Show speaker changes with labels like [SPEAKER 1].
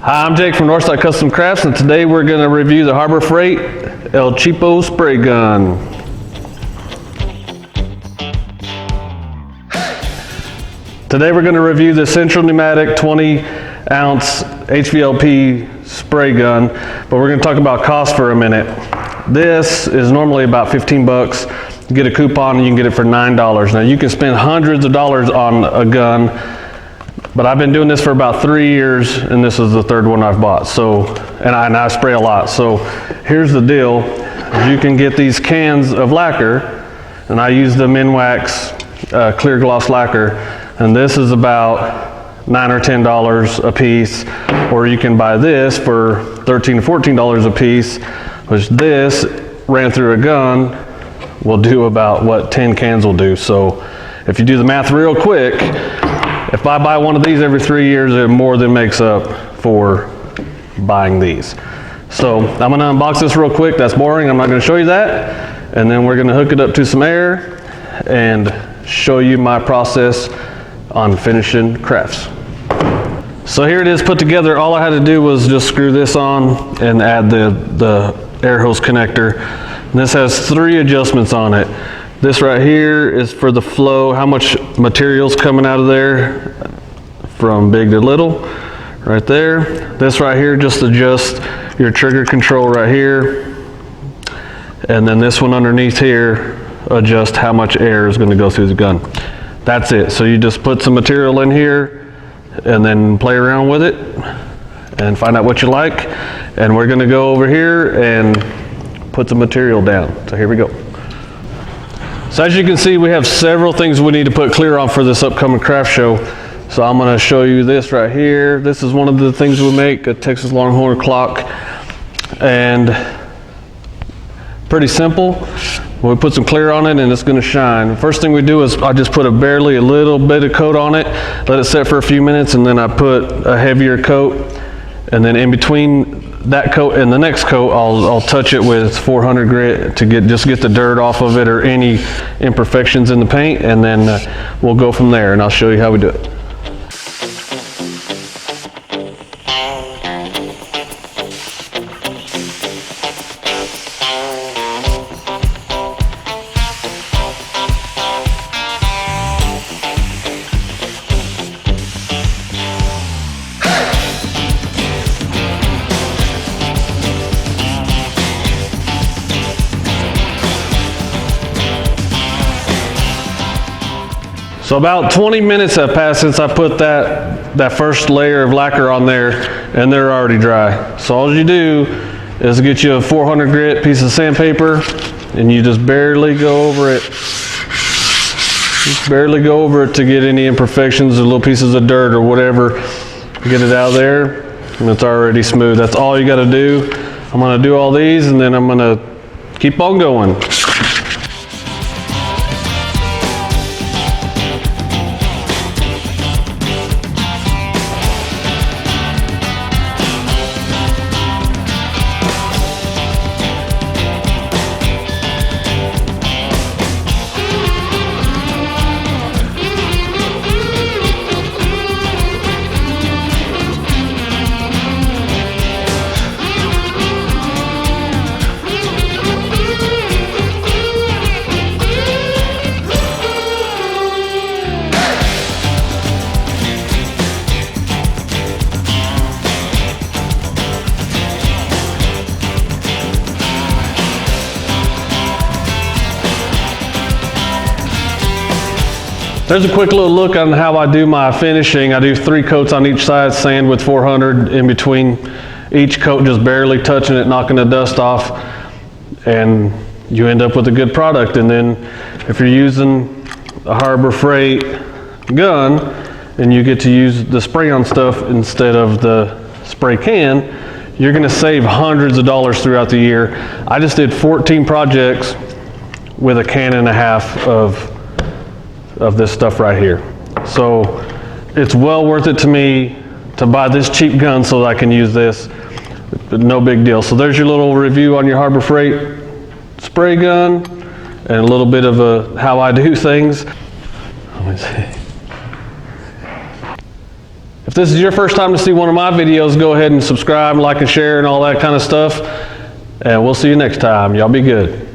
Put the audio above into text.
[SPEAKER 1] Hi, I'm Jake from Northside Custom Crafts, and today we're going to review the Harbor Freight El Cheapo spray gun. Today we're going to review the Central Pneumatic 20-ounce HVLP spray gun, but we're going to talk about cost for a minute. This is normally about 15 bucks. You get a coupon and you can get it for $9. Now you can spend hundreds of dollars on a gun, but I've been doing this for about 3 years, and this is the third one I've bought. So, and I spray a lot. So here's the deal. You can get these cans of lacquer, and I use the Minwax clear gloss lacquer, and this is about $9 or $10 a piece, or you can buy this for $13 to $14 a piece, which this ran through a gun will do about what 10 cans will do. So if you do the math real quick, if I buy one of these every 3 years, it more than makes up for buying these. So I'm gonna unbox this real quick. That's boring, I'm not gonna show you that. And then we're gonna hook it up to some air and show you my process on finishing crafts. So here it is put together. All I had to do was just screw this on and add the air hose connector. And this has 3 adjustments on it. This right here is for the flow, how much material's coming out of there from big to little, right there. This right here just adjusts your trigger control right here. And then this one underneath here adjusts how much air is going to go through the gun. That's it. So you just put some material in here and then play around with it and find out what you like. And we're going to go over here and put the material down. So here we go. So as you can see, we have several things we need to put clear on for this upcoming craft show. So I'm going to show you this right here. This is one of the things we make, a Texas Longhorn clock. And pretty simple. We put some clear on it and it's going to shine. First thing we do is I just put a little bit of coat on it, let it set for a few minutes, and then I put a heavier coat. And then in between that coat and the next coat, I'll touch it with 400 grit to just get the dirt off of it or any imperfections in the paint, and then we'll go from there, and I'll show you how we do it. So about 20 minutes have passed since I put that first layer of lacquer on there, and they're already dry. So all you do is get you a 400 grit piece of sandpaper, and you just barely go over it. Just barely go over it to get any imperfections or little pieces of dirt or whatever. Get it out there, and it's already smooth. That's all you got to do. I'm going to do all these, and then I'm going to keep on going. There's a quick little look on how I do my finishing. I do 3 coats on each side, sand with 400 in between each coat, just barely touching it, knocking the dust off, and you end up with a good product. And then if you're using a Harbor Freight gun and you get to use the spray-on stuff instead of the spray can, you're gonna save hundreds of dollars throughout the year. I just did 14 projects with a can and a half of this stuff right here. So it's well worth it to me to buy this cheap gun so that I can use this. No big deal. So there's your little review on your Harbor Freight spray gun and a little bit of how I do things. Let me see. If this is your first time to see one of my videos, go ahead and subscribe, like and share and all that kind of stuff. And we'll see you next time. Y'all be good.